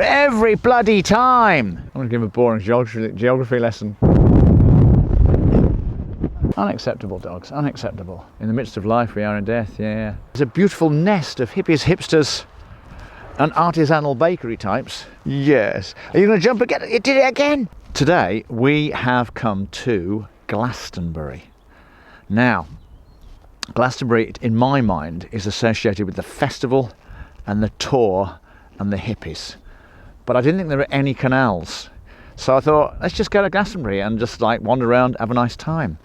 every bloody time. I'm going to give him a boring geography lesson. Unacceptable, dogs, unacceptable. In the midst of life we are in death, yeah. There's a beautiful nest of hippies, hipsters and artisanal bakery types. Yes. Are you going to jump again? You did it again! Today we have come to Glastonbury. Now, Glastonbury, in my mind, is associated with the festival and the tour and the hippies. But I didn't think there were any canals. So I thought, let's just go to Glastonbury and just like wander around, have a nice time.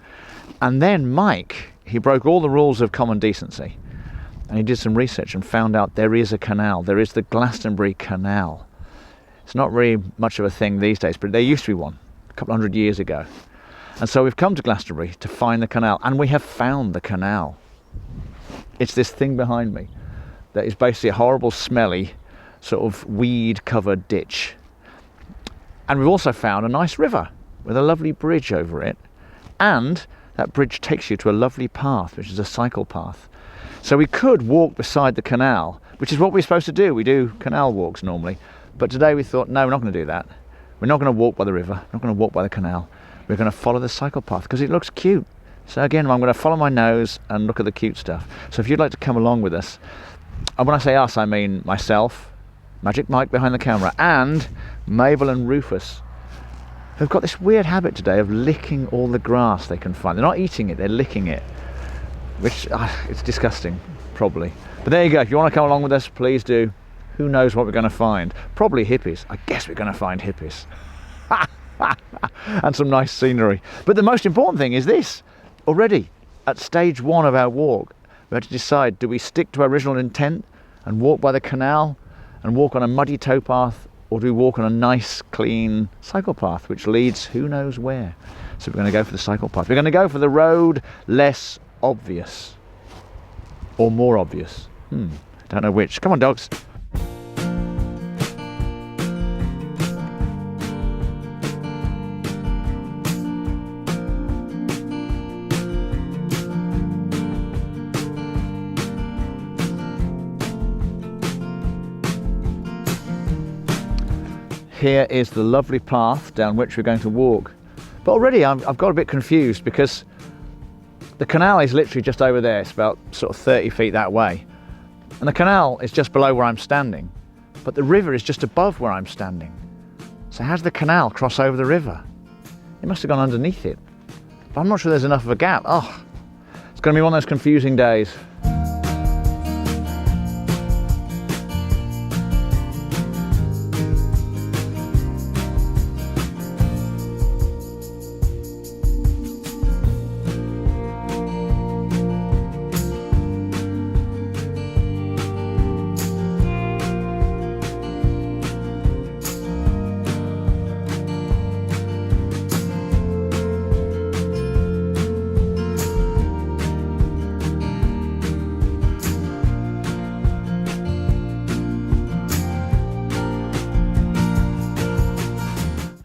And then Mike, he broke all the rules of common decency and he did some research and found out there is a canal. There is the Glastonbury Canal. It's not really much of a thing these days, but there used to be one a couple hundred years ago. And so we've come to Glastonbury to find the canal, and we have found the canal. It's this thing behind me that is basically a horrible, smelly, sort of weed-covered ditch. And we've also found a nice river with a lovely bridge over it, and that bridge takes you to a lovely path, which is a cycle path. So we could walk beside the canal, which is what we're supposed to do. We do canal walks normally. But today we thought, no, we're not going to do that. We're not going to walk by the river. We're not going to walk by the canal. We're going to follow the cycle path because it looks cute. So again, I'm going to follow my nose and look at the cute stuff. So if you'd like to come along with us, and when I say us, I mean myself, Magic Mike behind the camera, and Mabel and Rufus, who've got this weird habit today of licking all the grass they can find. They're not eating it, they're licking it, which it's disgusting, probably. But there you go. If you want to come along with us, please do. Who knows what we're going to find? Probably hippies. I guess we're going to find hippies. And some nice scenery. But the most important thing is this. Already, at stage one of our walk, we had to decide, do we stick to our original intent and walk by the canal and walk on a muddy towpath, or do we walk on a nice, clean cycle path, which leads who knows where? So we're going to go for the cycle path. We're going to go for the road less obvious. Or more obvious. Don't know which. Come on, dogs. Here is the lovely path down which we're going to walk. But already I've got a bit confused because the canal is literally just over there. It's about sort of 30 feet that way. And the canal is just below where I'm standing. But the river is just above where I'm standing. So how does the canal cross over the river? It must have gone underneath it. But I'm not sure there's enough of a gap. Oh, it's going to be one of those confusing days.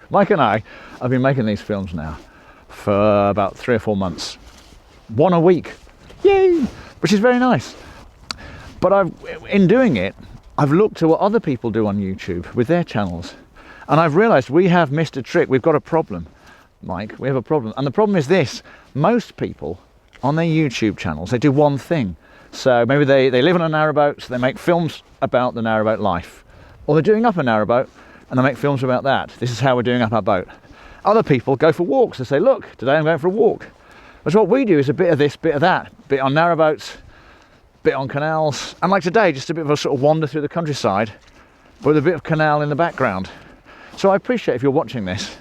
Mike and I have been making these films now for about 3 or 4 months. One a week. Yay! Which is very nice. But in doing it, I've looked at what other people do on YouTube with their channels. And I've realised we have missed a trick. We've got a problem, Mike. We have a problem. And the problem is this. Most people on their YouTube channels, they do one thing. So maybe they live on a narrowboat, so they make films about the narrowboat life. Or they're doing up a narrowboat, and they make films about that. This is how we're doing up our boat. Other people go for walks. They say, look, today I'm going for a walk. But what we do is a bit of this, bit of that. Bit on narrowboats, bit on canals. And like today, just a bit of a sort of wander through the countryside with a bit of canal in the background. So I appreciate if you're watching this.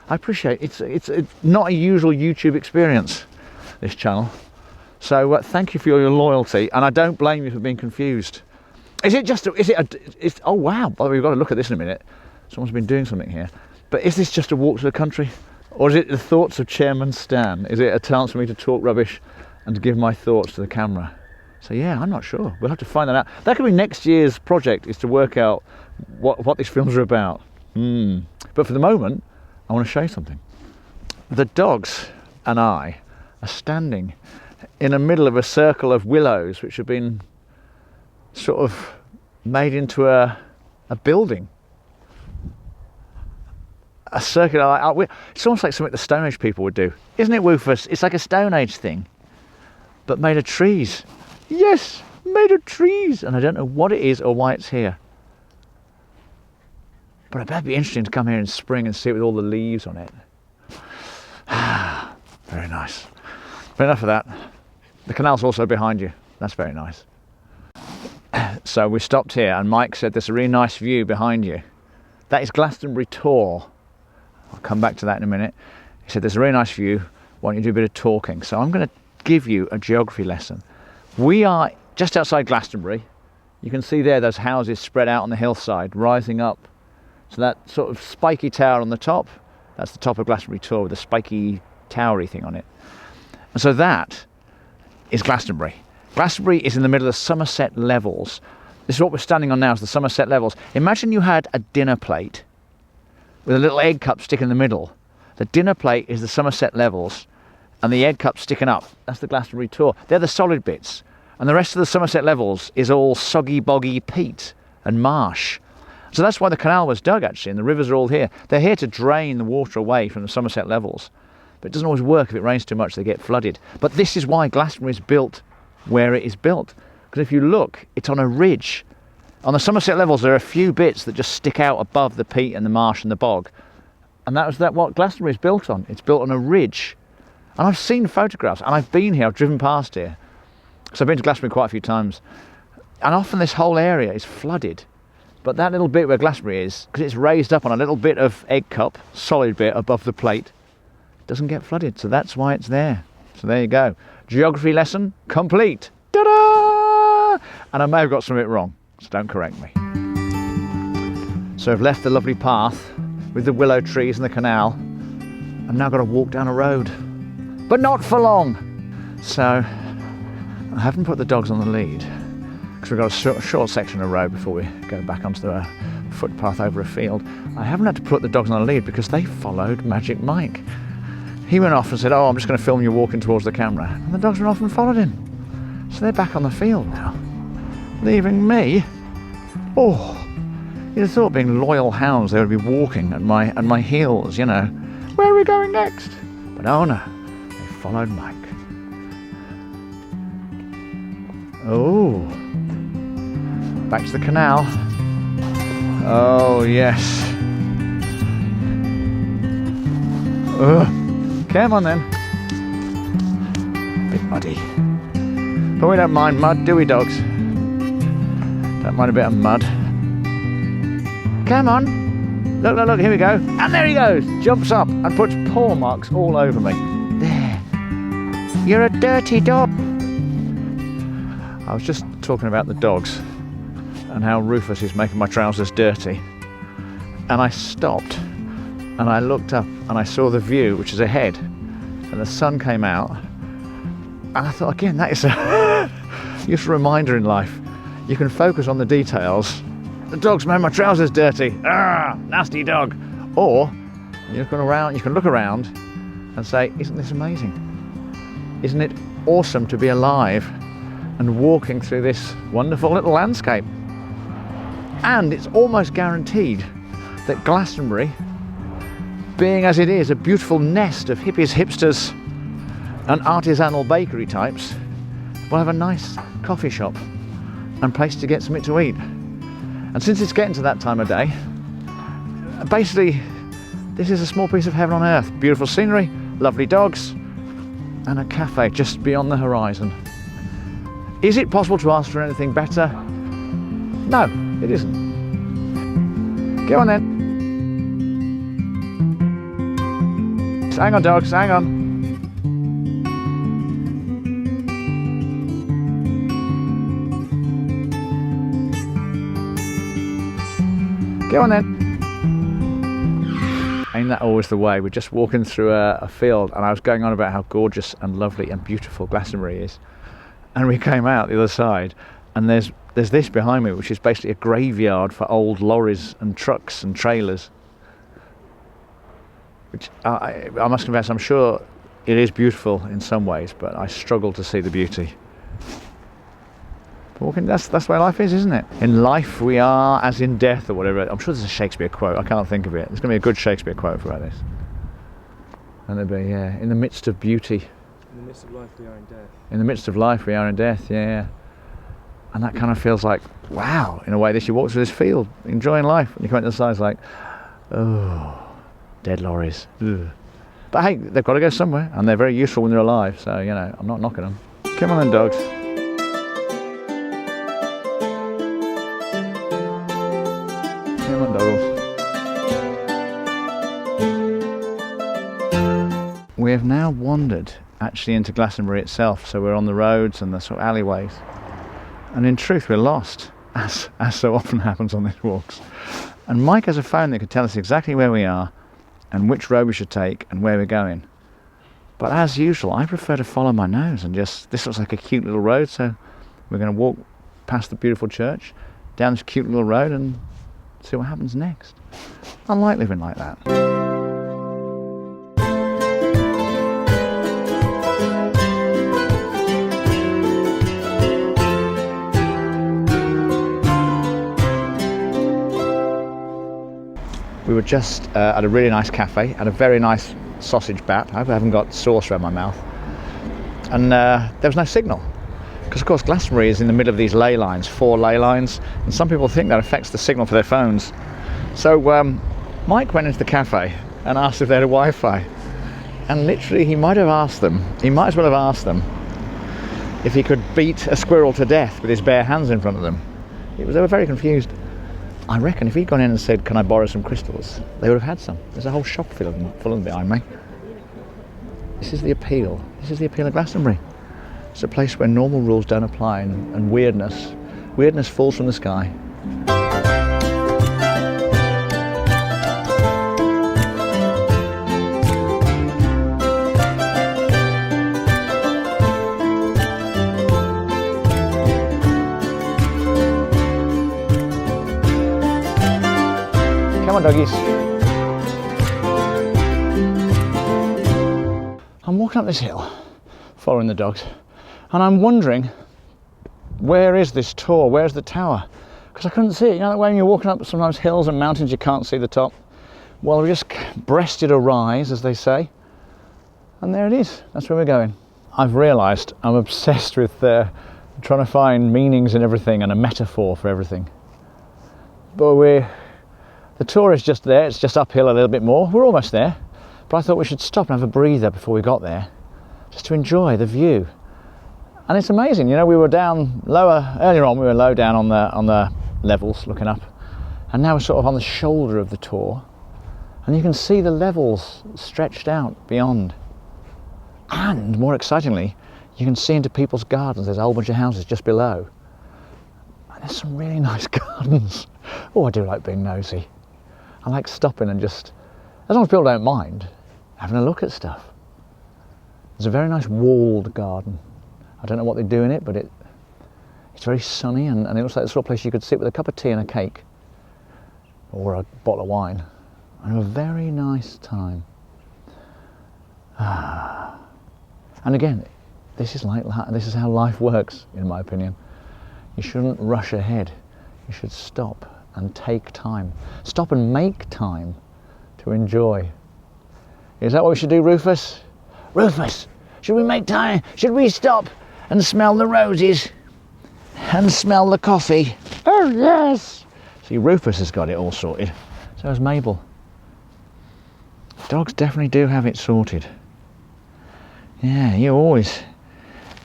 I appreciate it's not a usual YouTube experience, this channel. So thank you for your loyalty. And I don't blame you for being confused. Oh wow, by the way, we've got to look at this in a minute. Someone's been doing something here. But is this just a walk to the country? Or is it the thoughts of Chairman Stan? Is it a chance for me to talk rubbish and to give my thoughts to the camera? So yeah, I'm not sure. We'll have to find that out. That could be next year's project, is to work out what these films are about. But for the moment, I want to show you something. The dogs and I are standing in the middle of a circle of willows which have been sort of made into a building. a circular, it's almost like something the Stone Age people would do. Isn't it, Woofus? It's like a Stone Age thing, but made of trees. Yes, made of trees. And I don't know what it is or why it's here. But I bet it'd be interesting to come here in spring and see it with all the leaves on it. Very nice. But enough of that. The canal's also behind you. That's very nice. So we stopped here and Mike said there's a really nice view behind you. That is Glastonbury Tor. I'll come back to that in a minute. He said there's a really nice view. Why don't you do a bit of talking? So I'm going to give you a geography lesson. We are just outside Glastonbury. You can see there those houses spread out on the hillside, rising up. So that sort of spiky tower on the top, that's the top of Glastonbury Tor with a spiky towery thing on it. And so that is Glastonbury. Glastonbury is in the middle of the Somerset Levels. This is what we're standing on now, is the Somerset Levels. Imagine you had a dinner plate with a little egg cup sticking in the middle. The dinner plate is the Somerset Levels and the egg cup sticking up. That's the Glastonbury Tor. They're the solid bits. And the rest of the Somerset Levels is all soggy, boggy peat and marsh. So that's why the canal was dug, actually, and the rivers are all here. They're here to drain the water away from the Somerset Levels. But it doesn't always work. If it rains too much, they get flooded. But this is why Glastonbury is built where it is built. Because if you look, it's on a ridge. On the Somerset Levels, there are a few bits that just stick out above the peat and the marsh and the bog. And that was what Glastonbury is built on. It's built on a ridge. And I've seen photographs, and I've been here, I've driven past here. So I've been to Glastonbury quite a few times. And often this whole area is flooded. But that little bit where Glastonbury is, because it's raised up on a little bit of egg cup, solid bit above the plate, it doesn't get flooded. So that's why it's there. So there you go. Geography lesson complete. Ta-da! And I may have got some of it wrong, so don't correct me. So I've left the lovely path with the willow trees and the canal. I've now got to walk down a road, but not for long. So I haven't put the dogs on the lead, because we've got a short section of road before we go back onto the footpath over a field. I haven't had to put the dogs on the lead because they followed Magic Mike. He went off and said, oh, I'm just going to film you walking towards the camera. And the dogs went off and followed him. So they're back on the field now, leaving me. Oh, you'd have thought, being loyal hounds, they would be walking at my heels, you know. Where are we going next? But oh no, they followed Mike. Oh, back to the canal. Oh yes. Come on then. Bit muddy. But we don't mind mud, do we, dogs? Don't mind a bit of mud. Come on. Look, look, look, here we go. And there he goes. Jumps up and puts paw marks all over me. There. You're a dirty dog. I was just talking about the dogs and how Rufus is making my trousers dirty. And I stopped and I looked up and I saw the view, which is ahead, and the sun came out, and I thought, again, that is a just a reminder in life. You can focus on the details. The dog's made my trousers dirty. Ah, nasty dog. Or you can look around and say, isn't this amazing? Isn't it awesome to be alive and walking through this wonderful little landscape? And it's almost guaranteed that Glastonbury, being as it is a beautiful nest of hippies, hipsters and artisanal bakery types, will have a nice coffee shop and place to get something to eat. And since it's getting to that time of day, basically this is a small piece of heaven on earth. Beautiful scenery, lovely dogs, and a cafe just beyond the horizon. Is it possible to ask for anything better? No, it isn't. Go on then. Hang on, dogs, hang on. Go on then. Ain't that always the way? We're just walking through a field, and I was going on about how gorgeous and lovely and beautiful Glastonbury is. And we came out the other side, and there's this behind me, which is basically a graveyard for old lorries and trucks and trailers. Which I must confess, I'm sure it is beautiful in some ways, but I struggle to see the beauty. Walking, that's the way life is, isn't it? In life we are as in death, or whatever. I'm sure there's a Shakespeare quote. I can't think of it. There's going to be a good Shakespeare quote for this. And there'll be, yeah, in the midst of beauty. In the midst of life we are in death. In the midst of life we are in death, yeah. And that kind of feels like, wow, in a way, this you walk through this field, enjoying life, and you come out the other side, it's like, oh, dead lorries. Ugh. But hey, they've got to go somewhere, and they're very useful when they're alive, so, you know, I'm not knocking them. Come on then, dogs. Come on, doggles. We have now wandered actually into Glastonbury itself, so we're on the roads and the sort of alleyways. And in truth, we're lost, as so often happens on these walks. And Mike has a phone that can tell us exactly where we are and which road we should take and where we're going. But as usual, I prefer to follow my nose and just, this looks like a cute little road, so we're going to walk past the beautiful church, down this cute little road and see what happens next. I like living like that. We were just at a really nice cafe, at a very nice sausage bat. I hope I haven't got sauce around my mouth. And there was no signal. Because of course Glastonbury is in the middle of these ley lines, 4 ley lines, and some people think that affects the signal for their phones. So Mike went into the cafe and asked if they had a Wi-Fi. And literally he might as well have asked them if he could beat a squirrel to death with his bare hands in front of them. They were very confused. I reckon if he'd gone in and said, can I borrow some crystals, they would have had some. There's a whole shop full of them behind me. This is the appeal. This is the appeal of Glastonbury. It's a place where normal rules don't apply and weirdness falls from the sky. Come on, doggies. I'm walking up this hill, following the dogs, and I'm wondering, where is this tour? Where's the tower? Because I couldn't see it. You know, when you're walking up sometimes hills and mountains, you can't see the top. Well, we just breasted a rise, as they say, and there it is. That's where we're going. I've realised I'm obsessed with trying to find meanings in everything and a metaphor for everything. But the tour is just there, it's just uphill a little bit more. We're almost there, but I thought we should stop and have a breather before we got there, just to enjoy the view. And it's amazing, you know, we were down lower, earlier on we were low down on the levels looking up, and now we're sort of on the shoulder of the tour, and you can see the levels stretched out beyond. And more excitingly, you can see into people's gardens. There's a whole bunch of houses just below. And there's some really nice gardens. Oh, I do like being nosy. I like stopping and just, as long as people don't mind, having a look at stuff. There's a very nice walled garden. I don't know what they do in it, but it's very sunny and it looks like the sort of place you could sit with a cup of tea and a cake or a bottle of wine and have a very nice time. And again, this is how life works, in my opinion. You shouldn't rush ahead. You should stop and take time. Stop and make time to enjoy. Is that what we should do, Rufus? Rufus, should we make time? Should we stop and smell the roses and smell the coffee? Oh yes! See, Rufus has got it all sorted. So has Mabel. Dogs definitely do have it sorted. Yeah, you always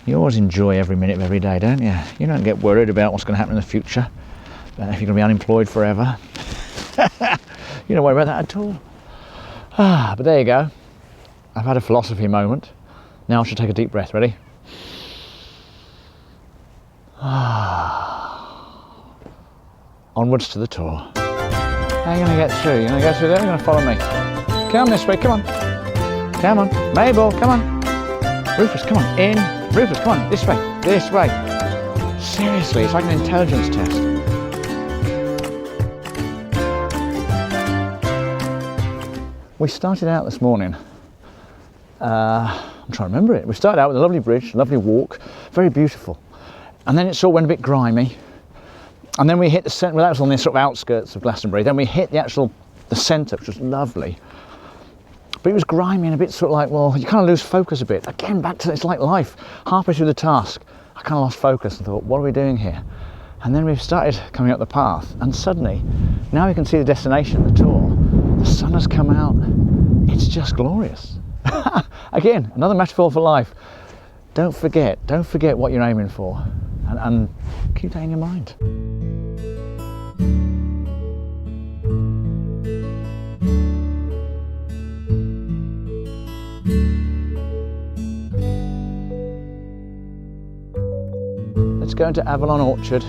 enjoy every minute of every day, don't you? You don't get worried about what's going to happen in the future. If you're going to be unemployed forever. You don't worry about that at all. But there you go. I've had a philosophy moment. Now I should take a deep breath. Ready? Onwards to the tour. How are you going to get through? You're going to go through there? You're going to follow me? Come this way, come on. Come on. Mabel, come on. Rufus, come on. In. Rufus, come on. This way. This way. Seriously, it's like an intelligence test. We started out this morning, I'm trying to remember it. We started out with a lovely bridge, lovely walk, very beautiful. and then it sort of went a bit grimy, and then we hit the centre. Well, that was on the sort of outskirts of Glastonbury. Then we hit the centre, which was lovely, but it was grimy and a bit sort of like, well, you kind of lose focus a bit. Again, back to it's like life. Halfway through the task, I kind of lost focus and thought, what are we doing here? And then we started coming up the path, and suddenly, now we can see the destination, the tour. The sun has come out. It's just glorious. Again, another metaphor for life. Don't forget what you're aiming for, and keep that in your mind. Let's go into Avalon Orchard.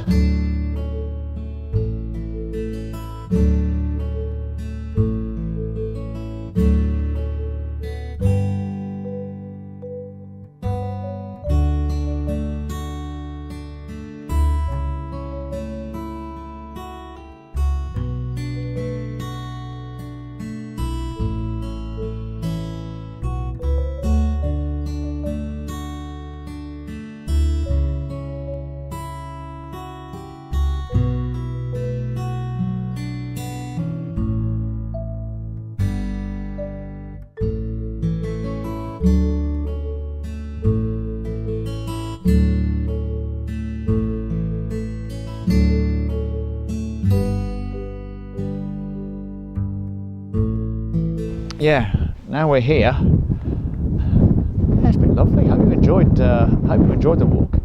Yeah, now we're here. Yeah, it's been lovely. Hope you enjoyed the walk.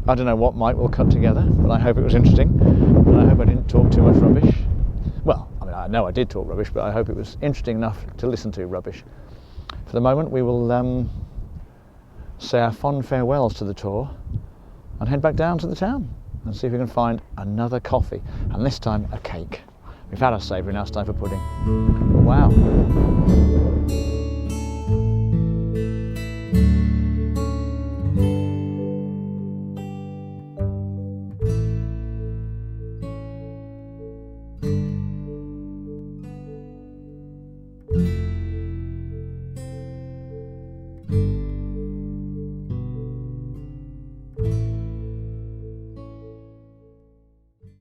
I don't know what Mike will cut together, but I hope it was interesting, and I hope I didn't talk too much rubbish. Well, I mean, I know I did talk rubbish, but I hope it was interesting enough to listen to rubbish. For the moment, we will say our fond farewells to the tour and head back down to the town and see if we can find another coffee, and this time a cake. We've had our savoury, now it's time for pudding. Wow.